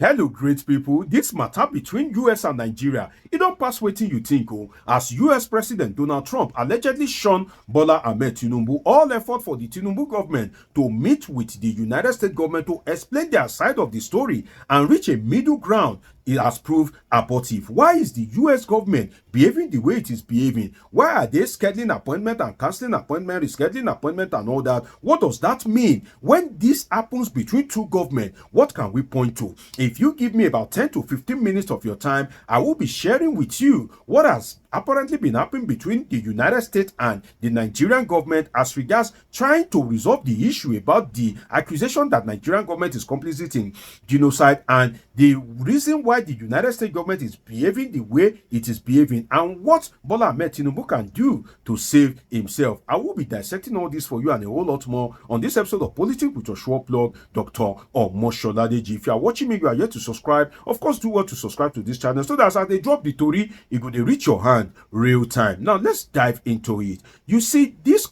Hello, great people. This matter between US and Nigeria, it don't pass waiting you think, as US President Donald Trump allegedly shunned Bola Tinubu, all effort for the Tinubu government to meet with the United States government to explain their side of the story and reach a middle ground, it has proved abortive. Why is the US government behaving the way it is behaving? Why are they scheduling appointment and cancelling appointment, rescheduling appointment and all that? What does that mean? When this happens between two governments, what can we point to? If you give me about 10 to 15 minutes of your time, I will be sharing with you what has apparently been happening between the United States and the Nigerian government as regards trying to resolve the issue about the accusation that Nigerian government is complicit in genocide and the reason why the United States government is behaving the way it is behaving and what Bola Tinubu can do to save himself. I will be dissecting all this for you and a whole lot more on this episode of Politics with your sure plug, Dr. Omosholadeji. If you are watching me, you are yet to subscribe, of course do well to subscribe to this channel so that as they drop the story, it will reach your hand real time. Now let's dive into it. You see this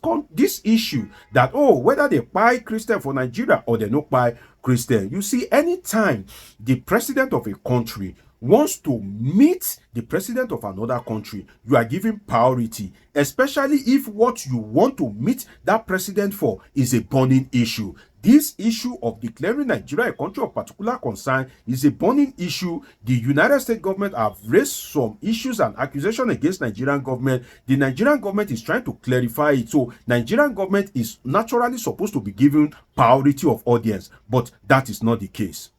issue that whether they buy Christian for Nigeria or they not buy Christian. You see, anytime the president of a country wants to meet the president of another country, you are giving priority, especially if what you want to meet that president for is a burning issue. This issue of declaring Nigeria a country of particular concern is a burning issue. The United States government have raised some issues and accusations against Nigerian government. The Nigerian government is trying to clarify it. So Nigerian government is naturally supposed to be given priority of audience, but that is not the case.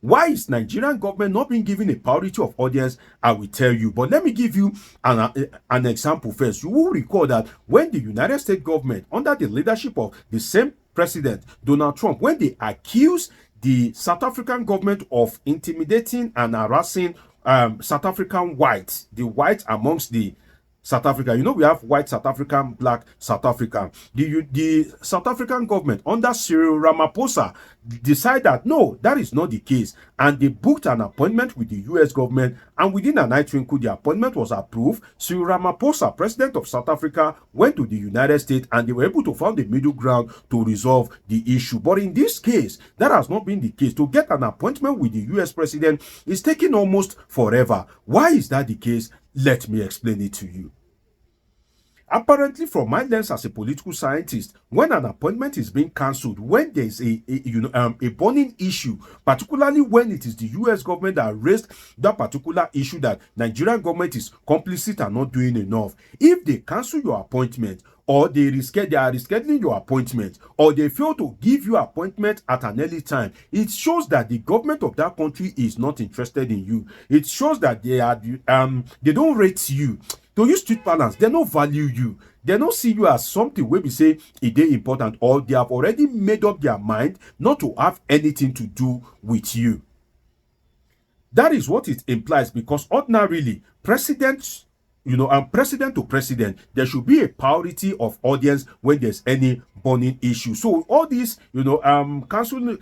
Why is Nigerian government not being given a priority of audience? I will tell you. But let me give you an example first. You will recall that when the United States government, under the leadership of the same President Donald Trump, when they accused the South African government of intimidating and harassing South African whites, the whites amongst the South Africa. You know, we have white South African, black South African. The South African government under Cyril Ramaphosa decided that no, that is not the case. And they booked an appointment with the US government. And within a night twinkle, the appointment was approved. Cyril Ramaphosa, president of South Africa, went to the United States and they were able to find a middle ground to resolve the issue. But in this case, that has not been the case. To get an appointment with the US president is taking almost forever. Why is that the case? Let me explain it to you. Apparently, from my lens as a political scientist, when an appointment is being cancelled, when there is a burning issue, particularly when it is the U.S. government that raised that particular issue that Nigerian government is complicit and not doing enough, if they cancel your appointment, or they are rescheduling your appointment, or they fail to give you appointment at an early time, it shows that the government of that country is not interested in you. It shows that they don't rate you. To use street balance, they don't value you. They don't see you as something where we say it is important, or they have already made up their mind not to have anything to do with you. That is what it implies, because ordinarily, president to president, there should be a priority of audience when there's any burning issue. So all these, canceling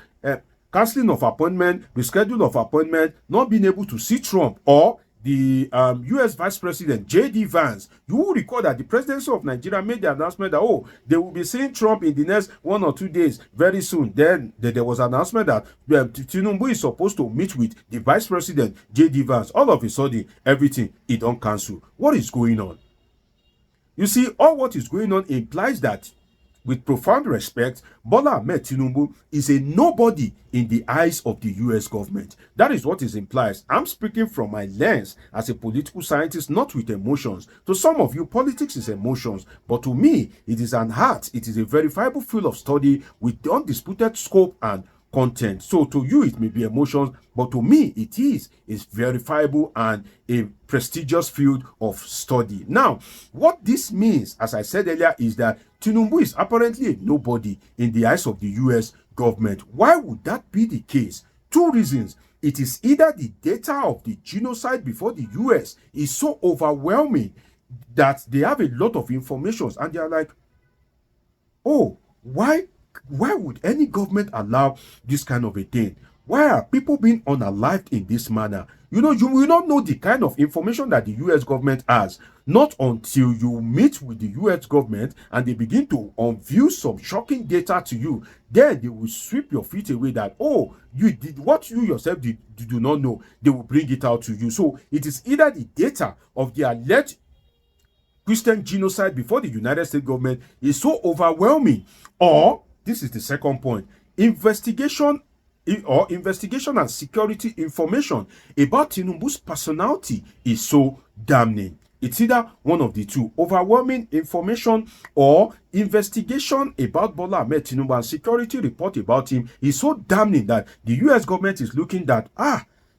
of appointment, reschedule of appointment, not being able to see Trump or the U.S. Vice President J.D. Vance, you will recall that the presidency of Nigeria made the announcement that, they will be seeing Trump in the next 1 or 2 days very soon. Then there was an announcement that Tinubu is supposed to meet with the Vice President J.D. Vance. All of a sudden, everything, it don't cancel. What is going on? You see, all what is going on implies that, with profound respect, Bola Tinubu is a nobody in the eyes of the U.S. government. That is what it implies. I'm speaking from my lens as a political scientist, not with emotions. To some of you, politics is emotions. But to me, it is an art. It is a verifiable field of study with undisputed scope and content. So to you, it may be emotions, but to me, it's verifiable and a prestigious field of study. Now, what this means, as I said earlier, is that Tinubu is apparently a nobody in the eyes of the U.S. government. Why would that be the case? Two reasons. It is either the data of the genocide before the U.S. is so overwhelming that they have a lot of information and they are like, why would any government allow this kind of a thing? Why are people being unalived in this manner? You will not know the kind of information that the US government has, not until you meet with the US government and they begin to unveil some shocking data to you. Then they will sweep your feet away that, oh, you did what you yourself did, do not know. They will bring it out to you. So it is either the data of the alleged Christian genocide before the United States government is so overwhelming, or this is the second point, investigation and security information about Tinubu's personality is so damning. It's either one of the two, overwhelming information or investigation about Bola Ahmed Tinubu and security report about him is so damning that the US government is looking at,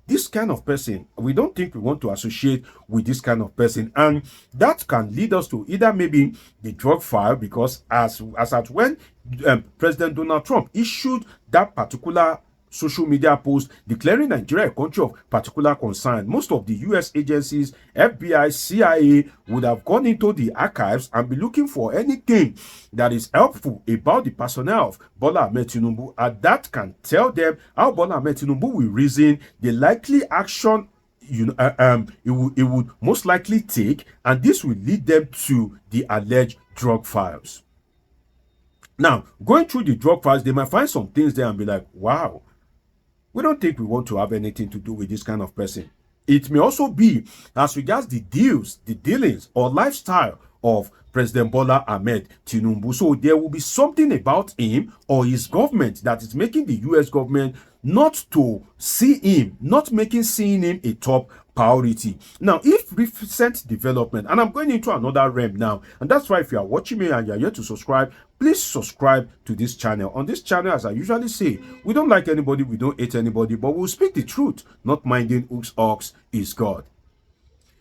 this kind of person, we don't think we want to associate with this kind of person. And that can lead us to either maybe the drug file, because as at when President Donald Trump issued that particular social media post declaring Nigeria a country of particular concern, most of the US agencies, FBI, CIA, would have gone into the archives and be looking for anything that is helpful about the personnel of Bola Ahmed Tinubu, and that can tell them how Bola Ahmed Tinubu will reason, the likely action it would most likely take, and this will lead them to the alleged drug files. Now, going through the drug files, they might find some things there and be like, wow, we don't think we want to have anything to do with this kind of person. It may also be as regards the deals, the dealings, or lifestyle of President Bola Ahmed Tinubu. So there will be something about him or his government that is making the US government not to see him, not making seeing him a top priority. Now, if recent development, and I'm going into another realm now, and that's why if you are watching me and you're yet to subscribe, please subscribe to this channel. On this channel, as I usually say, we don't like anybody, we don't hate anybody, but we'll speak the truth, not minding whose ox is God.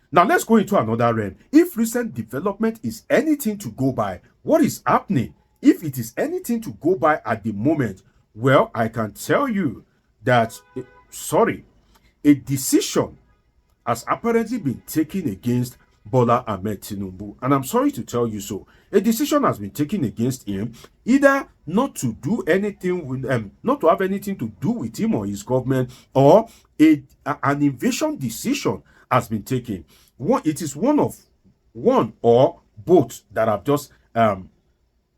Now, let's go into another realm. If recent development is anything to go by, what is happening? If it is anything to go by at the moment, well, I can tell you that, a decision has apparently been taken against Bola Ahmed Tinubu. And I'm sorry to tell you so. A decision has been taken against him, either not to do anything with not to have anything to do with him or his government, or an invasion decision has been taken. It is one or both that I've just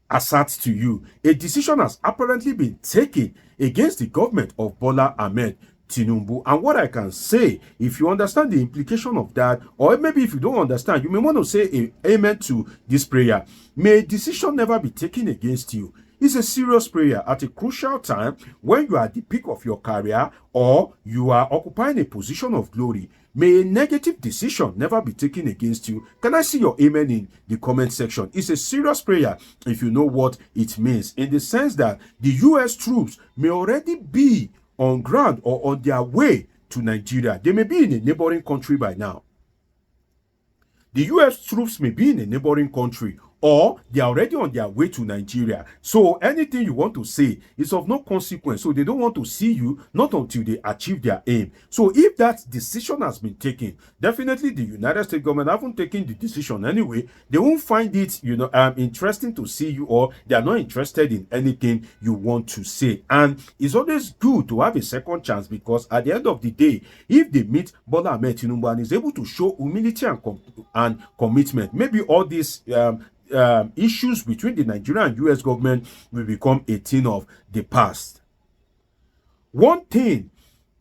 assert to you. A decision has apparently been taken against the government of Bola Ahmed Tinubu. And what I can say, if you understand the implication of that, or maybe if you don't understand, you may want to say amen to this prayer. May a decision never be taken against you. It's a serious prayer at a crucial time when you are at the peak of your career or you are occupying a position of glory. May a negative decision never be taken against you. Can I see your amen in the comment section? It's a serious prayer if you know what it means, in the sense that the US troops may already be on ground or on their way to Nigeria. They may be in a neighboring country by now. The US troops may be in a neighboring country, or they are already on their way to Nigeria. So anything you want to say is of no consequence. So they don't want to see you, not until they achieve their aim. So if that decision has been taken, definitely the United States government haven't taken the decision anyway. They won't find it, interesting to see you, or they are not interested in anything you want to say. And it's always good to have a second chance, because at the end of the day, if they meet Bola Ahmed Tinubu and is able to show humility and commitment, maybe all these issues between the Nigerian and US government will become a thing of the past. One thing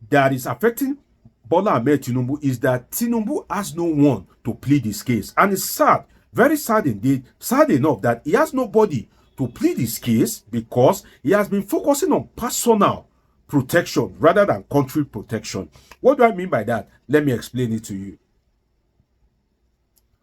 that is affecting Bola Ahmed Tinubu is that Tinubu has no one to plead his case. And it's sad, very sad indeed, sad enough that he has nobody to plead his case, because he has been focusing on personal protection rather than country protection. What do I mean by that? Let me explain it to you.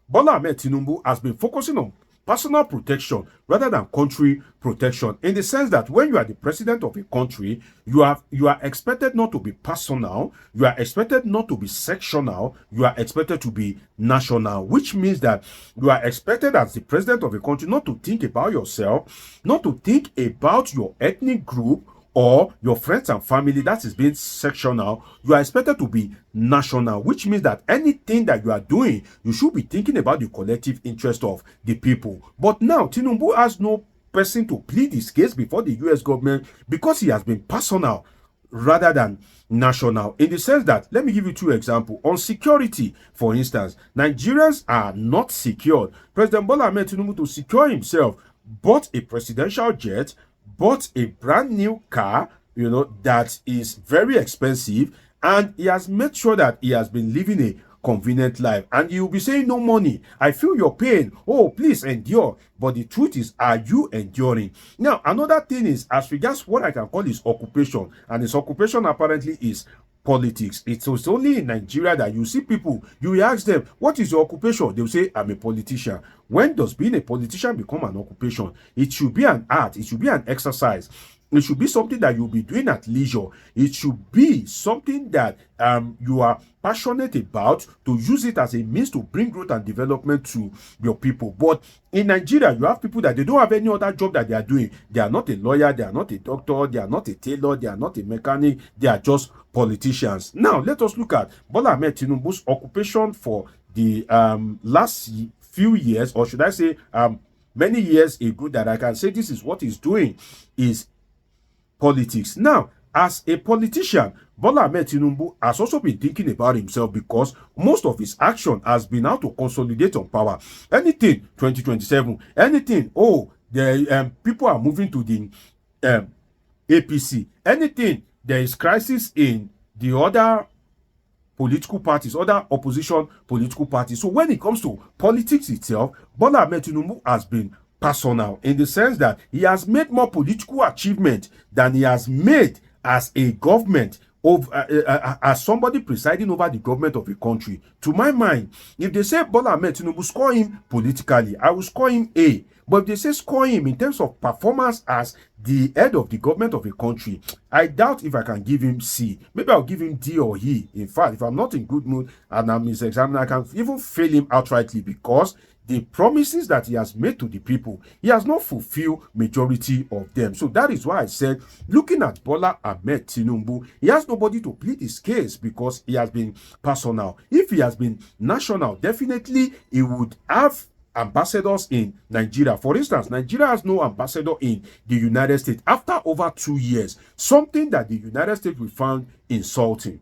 Bola Ahmed Tinubu has been focusing on personal protection rather than country protection, in the sense that when you are the president of a country, you are expected not to be personal, you are expected not to be sectional, you are expected to be national, which means that you are expected as the president of a country not to think about yourself, not to think about your ethnic group or your friends and family that is being sectional. You are expected to be national, which means that anything that you are doing, you should be thinking about the collective interest of the people. But now Tinubu has no person to plead his case before the US government, because he has been personal rather than national, in the sense that, let me give you two examples. On security, for instance, Nigerians are not secured. President Bola Tinubu, to secure himself, bought a presidential jet, bought a brand new car, that is very expensive, and he has made sure that he has been living a convenient life. And you'll be saying, no money, I feel your pain, oh please endure. But the truth is, are you enduring? Now, another thing is, as regards what I can call his occupation, and his occupation apparently is politics. It's only in Nigeria that you see people, you ask them, what is your occupation? They'll say, I'm a politician. When does being a politician become an occupation? It should be an art, it should be an exercise. It should be something that you'll be doing at leisure. It should be something that you are passionate about, to use it as a means to bring growth and development to your people. But in Nigeria, you have people that they don't have any other job that they are doing. They are not a lawyer, they are not a doctor, they are not a tailor, they are not a mechanic, they are just politicians. Now, let us look at Bola Ahmed Tinubu's occupation for the last few years, or should I say many years ago, that I can say this is what he's doing, is politics. Now, as a politician, Bola Ahmed Tinubu has also been thinking about himself, because most of his action has been how to consolidate on power. Anything 2027, anything, oh, the people are moving to the APC, anything, there is crisis in the other political parties, other opposition political parties. So when it comes to politics itself, Bola Ahmed Tinubu has been personal, in the sense that he has made more political achievement than he has made as a government, of as somebody presiding over the government of a country. To my mind, if they say Bola Ahmed Tinubu, score him politically, I will score him A. But if they say score him in terms of performance as the head of the government of a country, I doubt if I can give him C. Maybe I'll give him D or E. In fact, if I'm not in good mood and I'm misexamining, I can even fail him outrightly, because the promises that he has made to the people, he has not fulfilled majority of them. So that is why I said, looking at Bola Ahmed Tinubu, he has nobody to plead his case, because he has been personal. If he has been national, definitely he would have ambassadors in Nigeria. For instance, Nigeria has no ambassador in the United States after over 2 years, something that the United States will find insulting.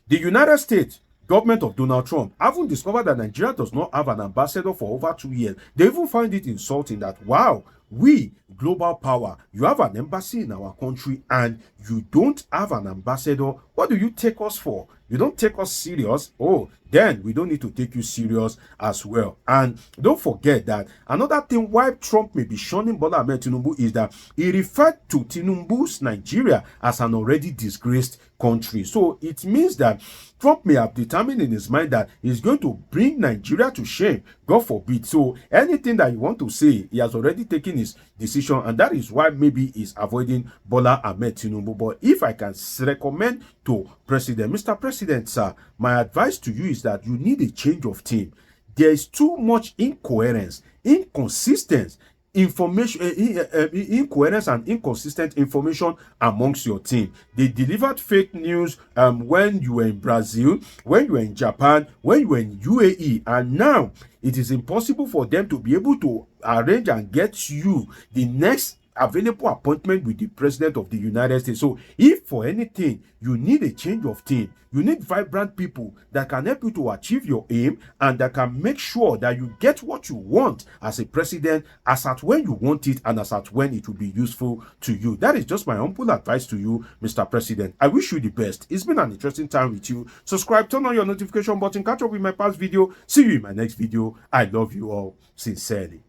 The United States government of Donald Trump haven't discovered that Nigeria does not have an ambassador for over 2 years. They even find it insulting that, wow, we, global power, you have an embassy in our country and you don't have an ambassador. What do you take us for? You don't take us serious? Oh, then we don't need to take you serious as well. And don't forget that another thing why Trump may be shunning Bola Ahmed Tinubu is that he referred to Tinubu's Nigeria as an already disgraced country. So it means that Trump may have determined in his mind that he's going to bring Nigeria to shame, God forbid. So anything that you want to say, he has already taken his decision, and that is why maybe he's avoiding Bola Ahmed Tinubu. But if I can recommend to President, Mr. President, sir, my advice to you is that you need a change of team. There is too much incoherence, inconsistency, incoherence and inconsistent information amongst your team. They delivered fake news when you were in Brazil, when you were in Japan, when you were in UAE, and now it is impossible for them to be able to arrange and get you the next available appointment with the president of the United States. So if for anything you need a change of team, you need vibrant people that can help you to achieve your aim and that can make sure that you get what you want as a president, as at when you want it and as at when it will be useful to you. That is just my humble advice to you, Mr. President. I wish you the best. It's been an interesting time with you. Subscribe, turn on your notification button, catch up with my past video. See you in my next video. I love you all sincerely.